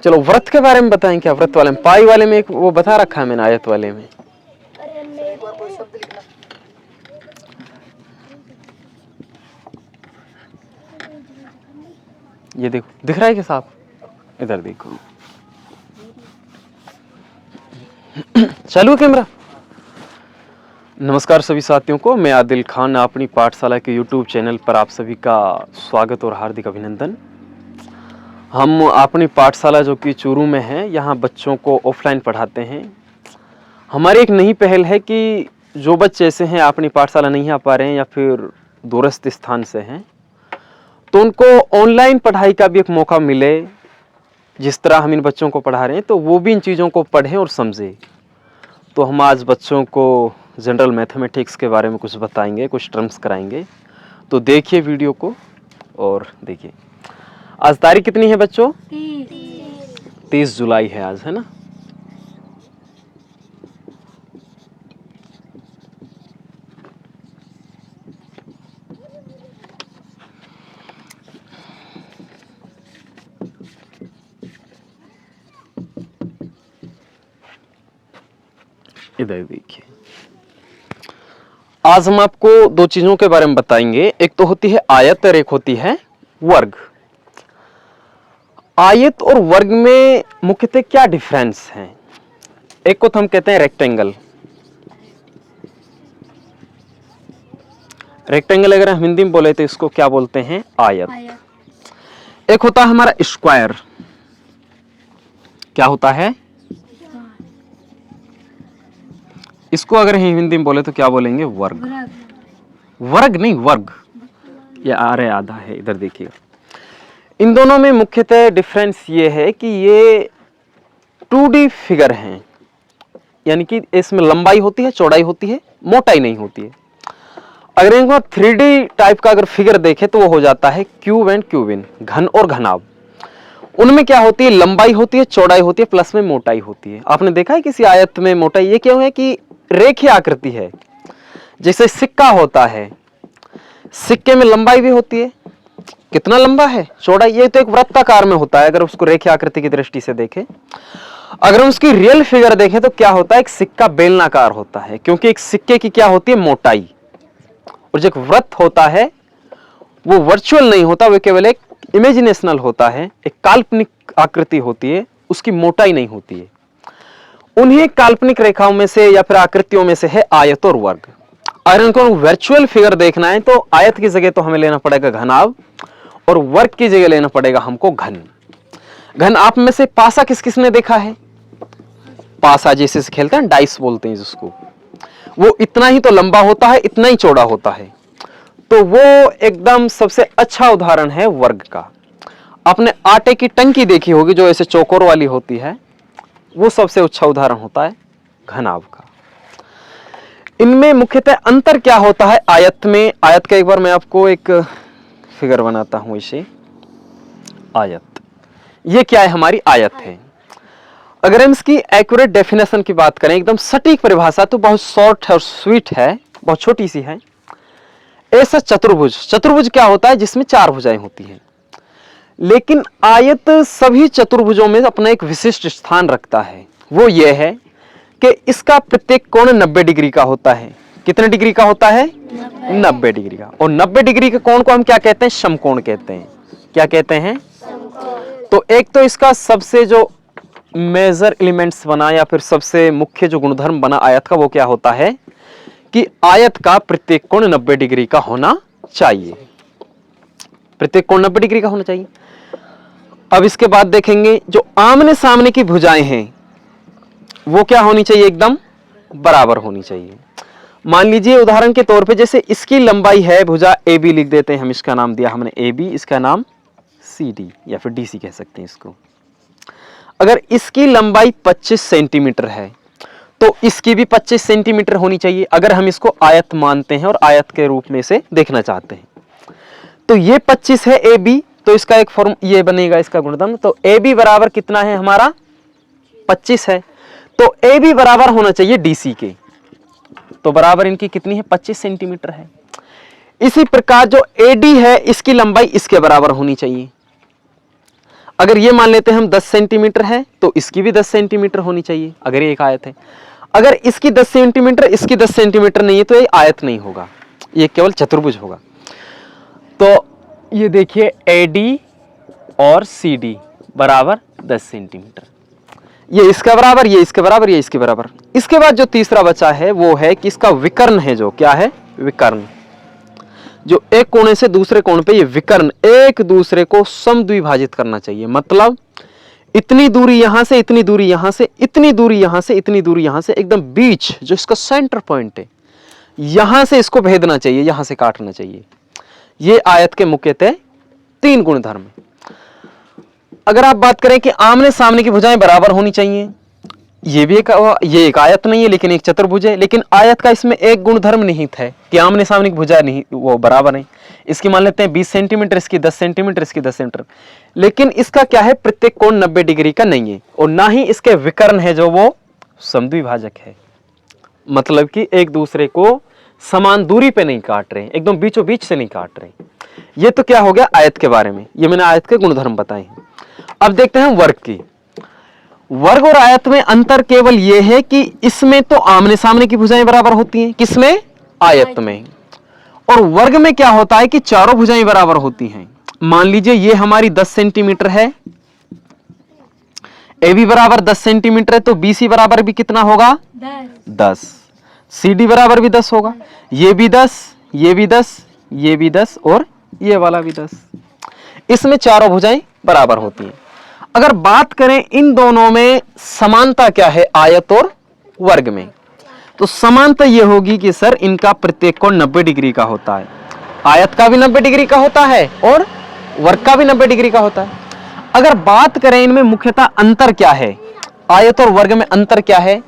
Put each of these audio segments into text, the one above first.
चलो व्रत के बारे में बताएं, क्या व्रत वाले में, पाई वाले में एक वो बता रखा है मैंने, आयत वाले में। ये देखो, दिख रहा है कि साफ? इधर देखो, चालू कैमरा। नमस्कार सभी साथियों को, मैं आदिल खान अपनी पाठशाला के YouTube चैनल पर आप सभी का स्वागत और हार्दिक अभिनंदन। हम अपनी पाठशाला जो कि चूरू में है, यहाँ बच्चों को ऑफलाइन पढ़ाते हैं। हमारी एक नई पहल है कि जो बच्चे ऐसे हैं अपनी पाठशाला नहीं आ पा रहे हैं या फिर दूरस्थ स्थान से हैं, तो उनको ऑनलाइन पढ़ाई का भी एक मौका मिले। जिस तरह हम इन बच्चों को पढ़ा रहे हैं तो वो भी इन चीज़ों को पढ़ें और समझें। तो हम आज बच्चों को जनरल मैथमेटिक्स के बारे में कुछ बताएंगे, कुछ टर्म्स कराएंगे। तो देखिए वीडियो को और देखिए। आज तारीख कितनी है बच्चों? 30 जुलाई है आज, है ना। इधर देखिए, आज हम आपको दो चीजों के बारे में बताएंगे। एक तो होती है आयत और एक होती है वर्ग। आयत और वर्ग में मुख्यतः क्या डिफरेंस है? एक को तो हम कहते हैं रेक्टेंगल। रेक्टेंगल अगर हम हिंदी में बोले तो इसको क्या बोलते हैं? आयत। एक होता है हमारा स्क्वायर। क्या होता है? इसको अगर हम हिंदी में बोले तो क्या बोलेंगे? वर्ग। वर्ग नहीं, वर्ग। ये आरे आधा है, इधर देखिए। इन दोनों में मुख्यतः डिफरेंस ये है कि ये 2D फिगर हैं, यानी कि इसमें लंबाई होती है, चौड़ाई होती है, मोटाई नहीं होती है। अगर इनको 3D टाइप का अगर फिगर देखें तो वो हो जाता है क्यूब एंड क्यूबिन, घन और घनाभ। उनमें क्या होती है? लंबाई होती है, चौड़ाई होती है, प्लस में मोटाई होती है। आपने देखा है किसी आयत में मोटाई? ये क्यों है कि रेखीय आकृति है। जैसे सिक्का होता है, सिक्के में लंबाई भी होती है, कितना लंबा है, चौड़ाई। ये तो एक वृत्ताकार में होता है अगर उसको रेखीय आकृति की दृष्टि से देखें। अगर हम उसकी रियल फिगर देखें तो क्या होता है? एक सिक्का बेलनाकार होता है, क्योंकि एक सिक्के की क्या होती है? मोटाई। और जो एक वृत्त होता है वो वर्चुअल नहीं होता, वो केवल एक इमेजिनेशनल होता है, एक काल्पनिक आकृति होती है, उसकी मोटाई नहीं होती है। उन्हीं काल्पनिक रेखाओं में से या फिर आकृतियों में से है आयत और वर्ग। अगर इनको वर्चुअल फिगर देखना है तो आयत की जगह तो हमें लेना पड़ेगा घनाभ और वर्ग की जगह लेना पड़ेगा हमको घन। घन आप में से पासा किस किसने देखा है? पासा जैसे से खेलते हैं, डाइस बोलते हैं जिसको, वो इतना ही तो लंबा होता है, इतना ही चौड़ा होता है। तो वो एकदम सबसे अच्छा उदाहरण है वर्ग का। आपने आटे की टंकी देखी होगी जो ऐसे चौकोर वाली होती है, वो सबसे अच्छा उदाहरण होता है घनाभ का। इनमें मुख्यतः अंतर क्या होता है? आयत में, आयत का एक बार मैं आपको एक फिगर बनाता हूं। इसे आयत, ये क्या है? हमारी आयत है। अगर हम इसकी एक्यूरेट डेफिनेशन की बात करें, एकदम सटीक परिभाषा, तो बहुत शॉर्ट है और स्वीट है, बहुत छोटी सी है। ऐसा चतुर्भुज। चतुर्भुज क्या होता है? जिसमें 4 भुजाएं होती हैं। लेकिन आयत सभी चतुर्भुजों में अपना एक विशिष्ट स्थान रखता है। वो ये है कि इसका प्रत्येक कोण 90 डिग्री का होता है। कितने डिग्री का होता है? 90 डिग्री का। और 90 डिग्री के कोण को हम क्या कहते हैं? समकोण कहते हैं। क्या कहते हैं? तो एक तो इसका सबसे जो मेजर एलिमेंट्स बना या फिर सबसे मुख्य जो गुणधर्म बना आयत का, वो क्या होता है कि आयत का प्रत्येक कोण 90 डिग्री का होना चाहिए। प्रत्येक कोण 90 डिग्री का होना चाहिए। अब इसके बाद देखेंगे जो आमने सामने की भुजाएं हैं वो क्या होनी चाहिए? एकदम बराबर होनी चाहिए। मान लीजिए उदाहरण के तौर पे, जैसे इसकी लंबाई है भुजा AB, लिख देते हैं हम, इसका नाम दिया हमने AB, इसका नाम CD या फिर DC कह सकते हैं इसको। अगर इसकी लंबाई 25 सेंटीमीटर है तो इसकी भी 25 सेंटीमीटर होनी चाहिए, अगर हम इसको आयत मानते हैं और आयत के रूप में से देखना चाहते हैं। तो ये 25 है AB, तो इसका एक फॉर्म ये बनेगा, इसका गुणधर्म। तो AB बराबर कितना है हमारा? 25 है। तो AB बराबर होना चाहिए DC के। तो बराबर इनकी कितनी है? 25 सेंटीमीटर है। इसी प्रकार जो AD है, इसकी लंबाई इसके बराबर होनी चाहिए। अगर ये मान लेते हैं हम 10 सेंटीमीटर है तो इसकी भी 10 सेंटीमीटर होनी चाहिए, अगर ये एक आयत है। अगर इसकी 10 सेंटीमीटर इसकी 10 सेंटीमीटर नहीं है तो ये आयत नहीं होगा, ये केवल चतुर्भुज होगा। तो ये देखिए AD और CD बराबर 10 सेंटीमीटर, ये इसका बराबर, ये इसके बराबर, ये इसके बराबर। इसके बाद जो तीसरा बचा है वो है कि इसका विकर्ण है, जो क्या है विकर्ण, जो एक कोने से दूसरे कोण पे ये विकर्ण एक दूसरे को समद्विभाजित करना चाहिए। मतलब इतनी दूरी यहां से, इतनी दूरी यहां से, इतनी दूरी यहां से, इतनी दूरी यहां से, एकदम बीच जो इसका सेंटर पॉइंट है यहां से इसको भेदना चाहिए, यहां से काटना चाहिए। ये आयत के मुख्यतः 3 गुणधर्म। अगर आप बात करें कि आमने सामने की भुजाएं बराबर होनी चाहिए, ये एक आयत नहीं है लेकिन एक चतुर्भुज है, लेकिन आयत का इसमें एक गुणधर्म निहित है कि आमने सामने की भुजाएं नहीं वो बराबर है। इसकी मान लेते हैं 20 सेंटीमीटर, इसकी 10 सेंटीमीटर, इसकी 10 सेंटीमीटर, लेकिन इसका क्या है प्रत्येक कोण 90 डिग्री का नहीं है, और ना ही इसके विकर्ण है जो वो समद्विभाजक है। मतलब कि एक दूसरे को समान दूरी पे नहीं काट रहे, एकदम बीचों बीच से नहीं काट रहे। ये तो क्या हो गया आयत के बारे में, ये मैंने आयत के गुणधर्म बताए हैं। अब देखते हैं वर्ग की। वर्ग और आयत में अंतर केवल यह है कि इसमें तो आमने सामने की भुजाएं बराबर होती हैं, किसमें आयत में, और वर्ग में क्या होता है कि चारों भुजाएं बराबर होती हैं। मान लीजिए ये हमारी 10 सेंटीमीटर है, AB बराबर 10 सेंटीमीटर है, तो BC बराबर भी कितना होगा 10, CD बराबर भी 10 होगा, ये भी 10, ये भी 10, ये भी 10 और ये वाला भी 10। इसमें चारों भुजाएं बराबर होती हैं। अगर बात करें इन दोनों में समानता क्या है आयत और वर्ग में, तो समानता यह होगी कि सर इनका प्रत्येक कोण 90 डिग्री का होता है, आयत का भी 90 डिग्री का होता है और वर्ग का भी 90 डिग्री का होता है। अगर बात करें इनमें मुख्यतः अंतर क्या है, आयत और वर्ग में अंतर क्या है,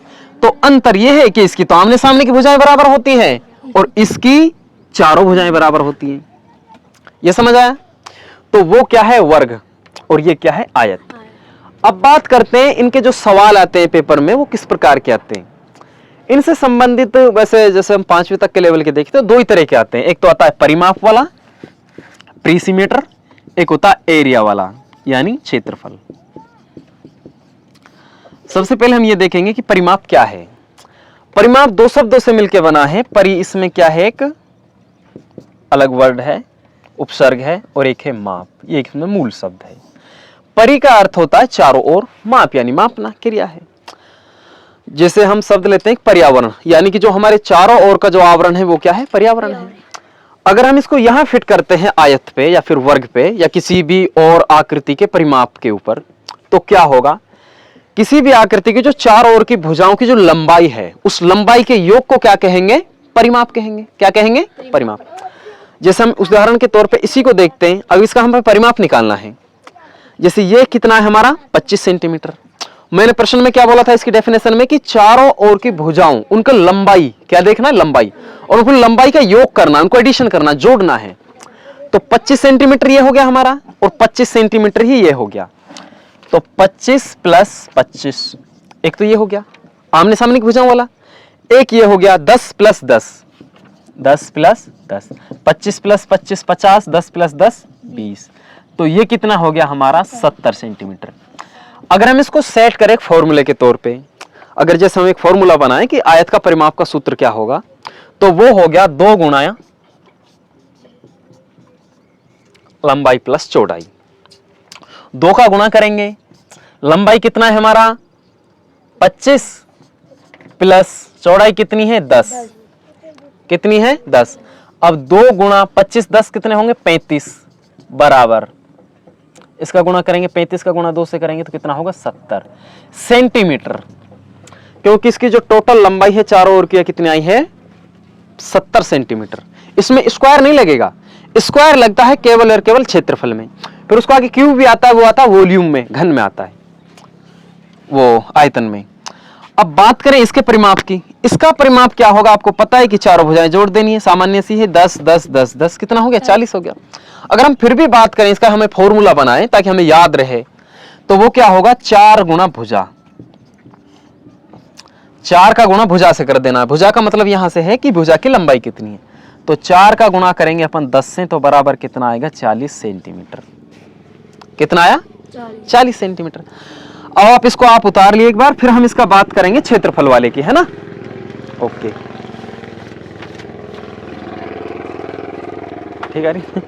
तो अंतर यह है कि इसकी तो आमने सामने की भुजाएं बराबर होती हैं और इसकी चारों भुजाएं बराबर होती हैं। यह समझ आया? तो वो क्या है वर्ग और ये क्या है आयत। अब बात करते हैं इनके जो सवाल आते हैं पेपर में वो किस प्रकार के आते हैं। इनसे संबंधित वैसे जैसे हम 5वीं तक के लेवल के देखते हैं, 2 ही तरह के आते हैं। एक तो आता है परिमाप वाला प्रीसीमीटर, एक होता है एरिया वाला यानी क्षेत्रफल। सबसे पहले हम ये देखेंगे कि परिमाप क्या है। परिमाप 2 शब्दों से मिलकर बना है। परि इसमें क्या है, एक अलग वर्ड है, उपसर्ग है, और एक है माप, ये इसमें मूल शब्द है। परि का अर्थ होता है चारों ओर, माप यानी मापना क्रिया है। जैसे हम शब्द लेते हैं पर्यावरण, यानी कि जो हमारे चारों ओर का जो आवरण है वो क्या है पर्यावरण है। अगर हम इसको यहां फिट करते हैं आयत पे या फिर वर्ग पे या किसी भी और आकृति के परिमाप के ऊपर, तो क्या होगा, किसी भी आकृति की जो चारों ओर की भुजाओं की जो लंबाई है उस लंबाई के योग को क्या कहेंगे परिमाप कहेंगे। क्या कहेंगे परिमाप। जैसे हम उदाहरण के तौर पे इसी को देखते हैं, अब इसका हमें परिमाप निकालना है। जैसे ये कितना है हमारा 25 सेंटीमीटर। मैंने प्रश्न में क्या बोला था इसकी डेफिनेशन में कि चारों ओर की भुजाओं उनका लंबाई क्या देखना है लंबाई, और उनको लंबाई का योग करना, उनको एडिशन करना, जोड़ना है। तो 25 सेंटीमीटर ये हो गया हमारा और 25 सेंटीमीटर ही ये हो गया, तो 25 प्लस 25, एक तो ये हो गया आमने सामने की भुजाओं वाला, एक ये हो गया 10 प्लस 10, 10 प्लस 10, 25 प्लस 25 50, 10 प्लस 10 20, तो ये कितना हो गया हमारा 70 सेंटीमीटर। अगर हम इसको सेट करें एक फॉर्मूले के तौर पे, अगर जैसे हम एक फॉर्मूला बनाएं कि आयत का परिमाप का सूत्र क्या होगा, तो वो हो गया 2 गुणा लंबाई प्लस चौड़ाई। 2 का गुणा करेंगे, लंबाई कितना है हमारा 25 प्लस चौड़ाई कितनी है 10, कितनी है 10। अब 2 गुणा 25 10 कितने होंगे 35 बराबर, इसका गुणा करेंगे 35 का गुणा 2 से करेंगे तो कितना होगा 70 सेंटीमीटर, क्योंकि इसकी जो टोटल लंबाई है चारों ओर की कितनी आई है 70 सेंटीमीटर। इसमें स्क्वायर नहीं लगेगा, स्क्वायर लगता है केवल और केवल क्षेत्रफल में, फिर उसको आगे क्यूब भी आता है, वो आता है वॉल्यूम में, घन में आता है, वो आयतन में। अब बात करें इसके परिमाप की, इसका परिमाप क्या होगा आपको पता है कि चारों भुजाएं जोड़ देनी है, सामान्य सी है 10 10 10 10 कितना हो गया 40 हो गया। अगर हम फिर भी बात करें इसका हमें फॉर्मूला बनाएं ताकि हमें याद रहे, तो वो क्या होगा 4 गुणा भुजा, 4 का गुणा भुजा से कर देना। भुजा का मतलब यहां से है कि भुजा की लंबाई कितनी है, तो 4 का गुणा करेंगे अपन 10 से, तो बराबर कितना आएगा 40 सेंटीमीटर। कितना आया 40 सेंटीमीटर। अब आप इसको आप उतार लिए एक बार, फिर हम इसका बात करेंगे क्षेत्रफल वाले की, है ना। ओके, ठीक है।